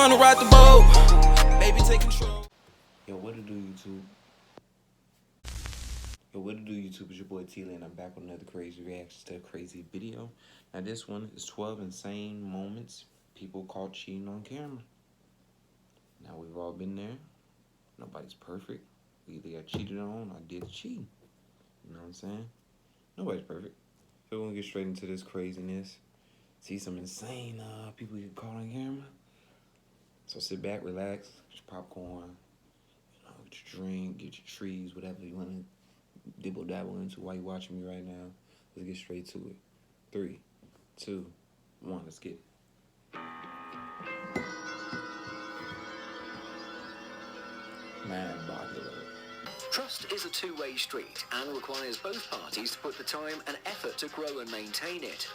wanna ride the boat. Baby, take control. Yo, what to do, YouTube? It's your boy T-Lee, and I'm back with another crazy reaction to a crazy video. Now, this one is 12 insane moments people caught cheating on camera. Now, we've all been there. Nobody's perfect. We either got cheated on or did cheating. You know what I'm saying? Nobody's perfect. So we're gonna get straight into this craziness. See some insane people get caught on camera. So sit back, relax, get your popcorn, get your drink, get your trees, whatever you want to dibble dabble into while you're watching me right now. Let's get straight to it. 3, 2, 1, let's get it. Man, boggle. Trust is a two-way street and requires both parties to put the time and effort to grow and maintain it.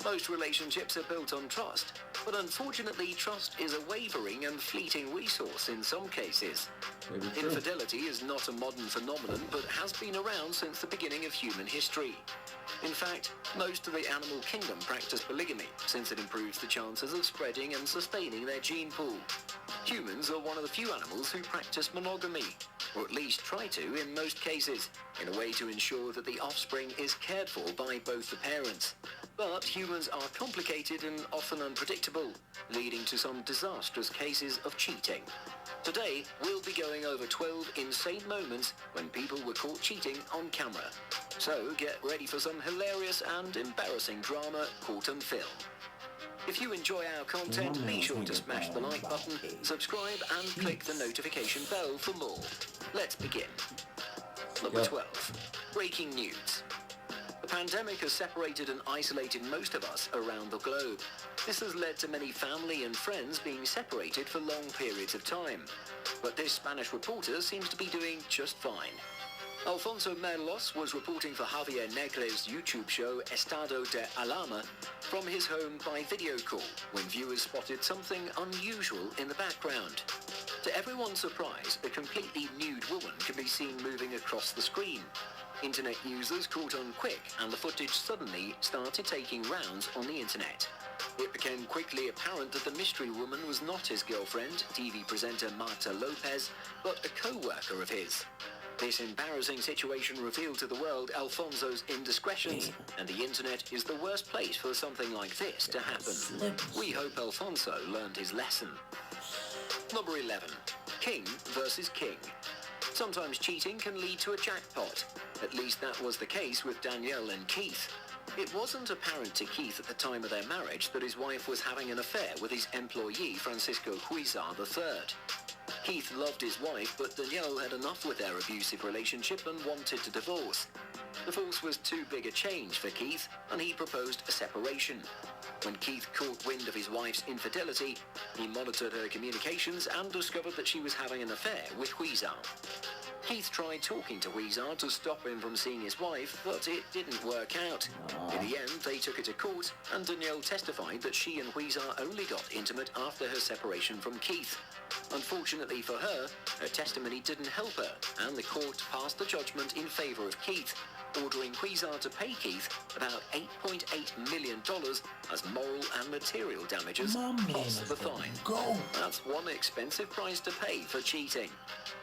Most relationships are built on trust, but unfortunately trust is a wavering and fleeting resource in some cases. Infidelity is not a modern phenomenon, but has been around since the beginning of human history. In fact, most of the animal kingdom practice polygamy, since it improves the chances of spreading and sustaining their gene pool. Humans are one of the few animals who practice monogamy, or at least try to in most cases, in a way to ensure that the offspring is cared for by both the parents. But humans are complicated and often unpredictable, leading to some disastrous cases of cheating. Today, we'll be going over 12 insane moments when people were caught cheating on camera. So get ready for some hilarious and embarrassing drama caught on film. If you enjoy our content, be sure to smash the like button, subscribe and click the notification bell for more. Let's begin. Number 12. Breaking news. The pandemic has separated and isolated most of us around the globe. This has led to many family and friends being separated for long periods of time. But this Spanish reporter seems to be doing just fine. Alfonso Merlos was reporting for Javier Negre's YouTube show Estado de Alarma from his home by video call when viewers spotted something unusual in the background. To everyone's surprise, a completely nude woman can be seen moving across the screen. Internet users caught on quick, and the footage suddenly started taking rounds on the internet. It became quickly apparent that the mystery woman was not his girlfriend, TV presenter Marta Lopez, but a co-worker of his. This embarrassing situation revealed to the world Alfonso's indiscretions, and the internet is the worst place for something like this to happen. We hope Alfonso learned his lesson. Number 11. King versus King. Sometimes cheating can lead to a jackpot. At least that was the case with Danielle and Keith. It wasn't apparent to Keith at the time of their marriage that his wife was having an affair with his employee Francisco Huizar III. Keith loved his wife, but Danielle had enough with their abusive relationship and wanted to divorce. Divorce was too big a change for Keith, and he proposed a separation. When Keith caught wind of his wife's infidelity, he monitored her communications and discovered that she was having an affair with Huizar. Keith tried talking to Huizar to stop him from seeing his wife, but it didn't work out. In the end, they took it to court, and Danielle testified that she and Huizar only got intimate after her separation from Keith. Unfortunately for her, her testimony didn't help her, and the court passed the judgment in favor of Keith, ordering Huizar to pay Keith about $8.8 million as moral and material damages plus the fine. That's one expensive price to pay for cheating.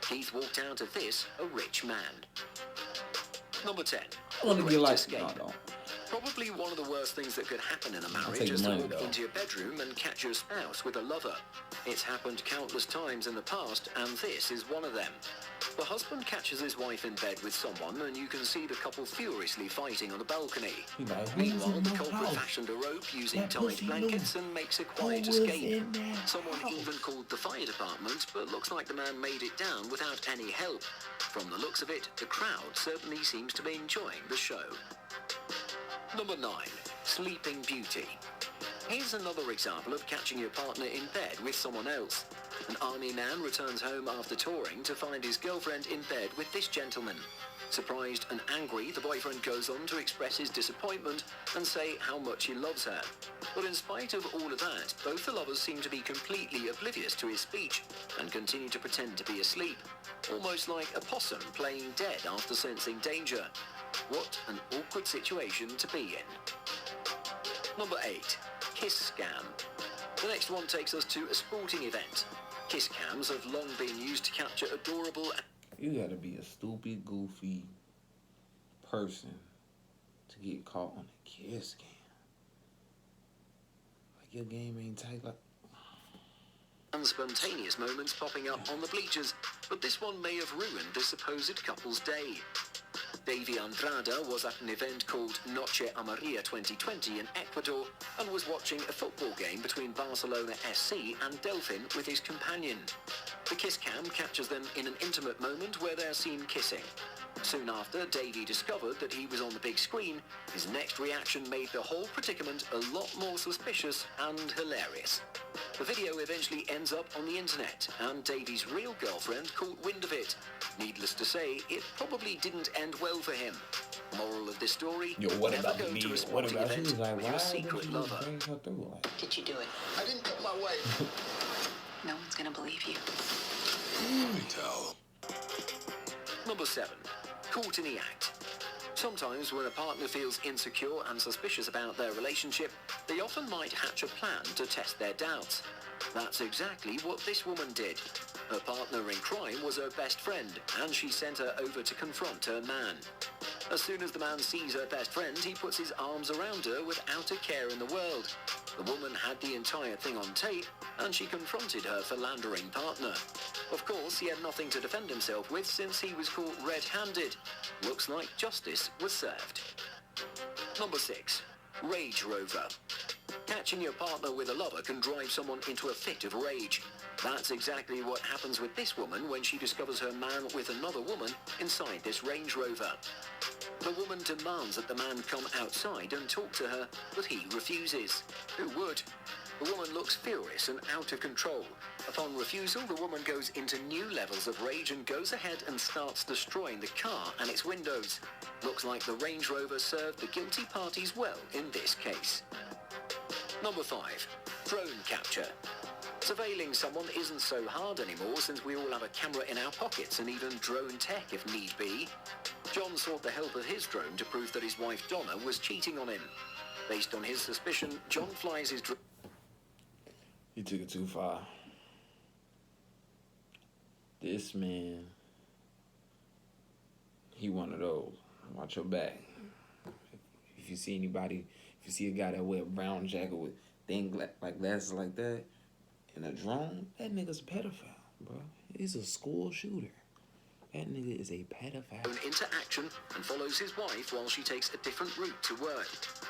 Keith walked out of this a rich man. Number 10. Probably one of the worst things that could happen in a marriage is to walk into your bedroom and catch your spouse with a lover. It's happened countless times in the past, and this is one of them. The husband catches his wife in bed with someone, and you can see the couple furiously fighting on the balcony. Meanwhile, the culprit fashioned a rope using tight blankets and makes a quiet escape. Someone even called the fire department, but looks like the man made it down without any help. From the looks of it, the crowd certainly seems to be enjoying the show. Number 9. Sleeping Beauty. Here's another example of catching your partner in bed with someone else. An army man returns home after touring to find his girlfriend in bed with this gentleman. Surprised and angry, the boyfriend goes on to express his disappointment and say how much he loves her. But in spite of all of that, both the lovers seem to be completely oblivious to his speech and continue to pretend to be asleep, almost like a possum playing dead after sensing danger. What an awkward situation to be in. Number 8. Kiss scam. The next one takes us to a sporting event. Kiss cams have long been used to capture adorable... You gotta be a stupid, goofy person to get caught on a kiss cam. Like, your game ain't tight like... and spontaneous moments popping up on the bleachers, but this one may have ruined the supposed couple's day. Davy Andrada was at an event called Noche Amarilla 2020 in Ecuador and was watching a football game between Barcelona SC and Delfin with his companion. The kiss cam captures them in an intimate moment where they're seen kissing. Soon after Davy discovered that he was on the big screen, his next reaction made the whole predicament a lot more suspicious and hilarious. The video eventually ends up on the internet, and Davy's real girlfriend caught wind of it. Needless to say, it probably didn't end well for him. Moral of this story, Yo, what never about go me? to a What sporting about she event was like, with why your didn't secret you lover. bring her through? Like, Did you do it? I didn't cut my way. No one's gonna believe you. Tell. Number 7. Caught in the act. Sometimes when a partner feels insecure and suspicious about their relationship, they often might hatch a plan to test their doubts. That's exactly what this woman did. Her partner in crime was her best friend, and she sent her over to confront her man. As soon as the man sees her best friend, he puts his arms around her without a care in the world. The woman had the entire thing on tape, and she confronted her philandering partner. Of course, he had nothing to defend himself with since he was caught red-handed. Looks like justice was served. Number 6. Rage Rover. Catching your partner with a lover can drive someone into a fit of rage. That's exactly what happens with this woman when she discovers her man with another woman inside this Range Rover. The woman demands that the man come outside and talk to her, but he refuses. Who would? The woman looks furious and out of control. Upon refusal, the woman goes into new levels of rage and goes ahead and starts destroying the car and its windows. Looks like the Range Rover served the guilty parties well in this case. Number 5. Drone capture. Surveilling someone isn't so hard anymore since we all have a camera in our pockets and even drone tech if need be. John sought the help of his drone to prove that his wife Donna was cheating on him. Based on his suspicion, John flies his drone... you took it too far. This man, he one of those. Watch your back. If you see anybody, if you see a guy that wear a brown jacket with like glasses like that, in a drone, that nigga's a pedophile, bro. He's a school shooter. That nigga is a pedophile. into action and follows his wife while she takes a different route to work.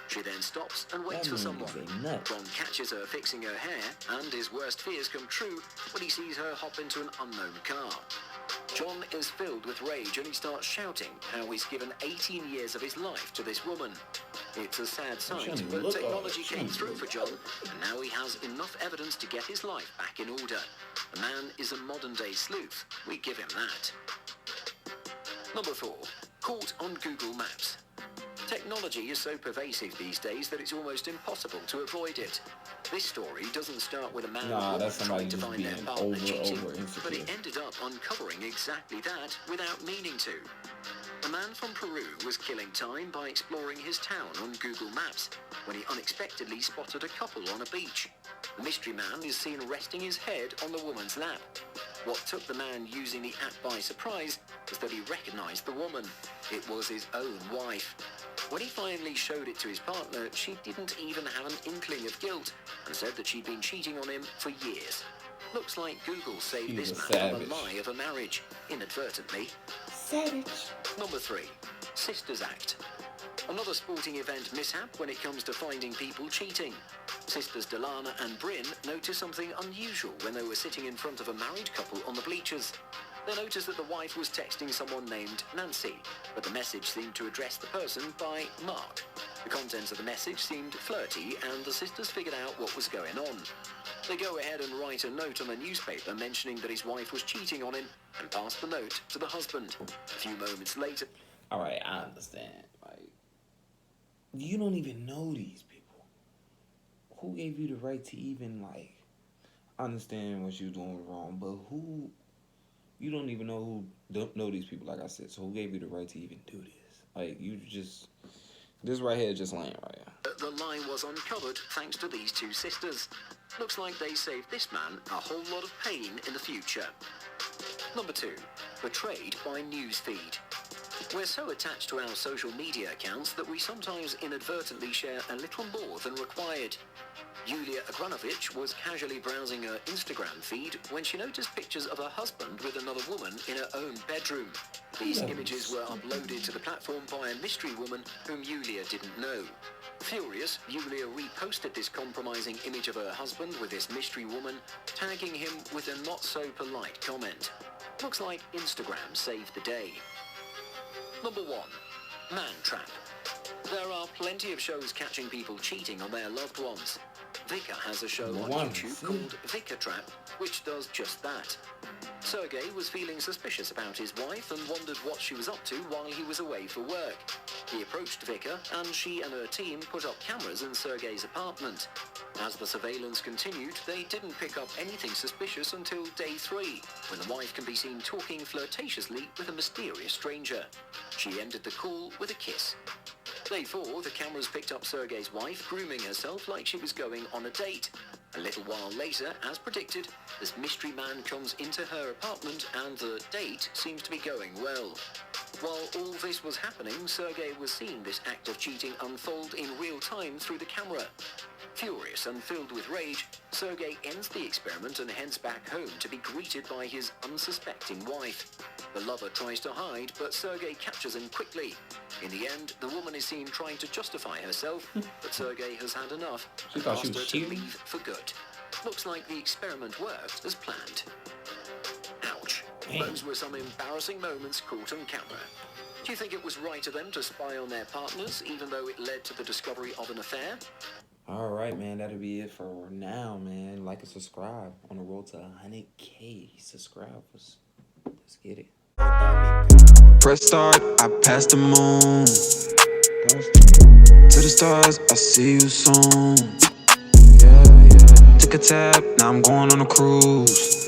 She then stops and waits for someone. John catches her fixing her hair, and his worst fears come true when he sees her hop into an unknown car. John is filled with rage and he starts shouting how he's given 18 years of his life to this woman. It's a sad sight, but technology came through for John, and now he has enough evidence to get his life back in order. The man is a modern-day sleuth. We give him that. Number 4. Caught on Google Maps. Technology is so pervasive these days that it's almost impossible to avoid it. This story doesn't start with a man trying to find their partner cheating, but it ended up uncovering exactly that without meaning to. A man from Peru was killing time by exploring his town on Google Maps when he unexpectedly spotted a couple on a beach. The mystery man is seen resting his head on the woman's lap. What took the man using the app by surprise was that he recognized the woman. It was his own wife. When he finally showed it to his partner, she didn't even have an inkling of guilt and said that she'd been cheating on him for years. Looks like Google saved this man from a lie of a marriage, inadvertently. Savage. Number 3. Sisters Act. Another sporting event mishap when it comes to finding people cheating. Sisters Delana and Bryn noticed something unusual when they were sitting in front of a married couple on the bleachers. They noticed that the wife was texting someone named Nancy, but the message seemed to address the person by Mark. The contents of the message seemed flirty, and the sisters figured out what was going on. They go ahead and write a note on a newspaper mentioning that his wife was cheating on him and pass the note to the husband. A few moments later... Alright, I understand. Like, you don't even know these people. Who gave you the right to even, like, understand what you was doing wrong? But who... You don't even know who don't know these people, like I said. So who gave you the right to even do this? Like, you just... This right here is just laying right here. The lie was uncovered thanks to these two sisters. Looks like they saved this man a whole lot of pain in the future. Number 2. Betrayed by newsfeed. We're so attached to our social media accounts that we sometimes inadvertently share a little more than required. Yulia Agranovich was casually browsing her Instagram feed when she noticed pictures of her husband with another woman in her own bedroom. These images were uploaded to the platform by a mystery woman whom Yulia didn't know. Furious, Yulia reposted this compromising image of her husband with this mystery woman, tagging him with a not-so-polite comment. Looks like Instagram saved the day. Number 1. Man Trap. There are plenty of shows catching people cheating on their loved ones. Vika has a show on YouTube called Vika Trap, which does just that. Sergei was feeling suspicious about his wife and wondered what she was up to while he was away for work. He approached Vika, and she and her team put up cameras in Sergei's apartment. As the surveillance continued, they didn't pick up anything suspicious until day 3, when the wife can be seen talking flirtatiously with a mysterious stranger. She ended the call with a kiss. Day 4, the cameras picked up Sergei's wife grooming herself like she was going on a date. A little while later, as predicted, this mystery man comes into her apartment and the date seems to be going well. While all this was happening, Sergei was seeing this act of cheating unfold in real time through the camera. Furious and filled with rage, Sergei ends the experiment and heads back home to be greeted by his unsuspecting wife. The lover tries to hide, but Sergei captures him quickly. In the end, the woman is seen trying to justify herself, but Sergei has had enough and asked her to leave for good. Looks like the experiment worked as planned. Ouch. Those were some embarrassing moments caught on camera. Do you think it was right of them to spy on their partners, even though it led to the discovery of an affair? Alright, man, that'll be it for now, man. Like and subscribe on the road to 100K subscribers. Let's get it. Press start, I passed the moon. To the stars, I see you soon. Yeah, yeah. Took a tap, now I'm going on a cruise.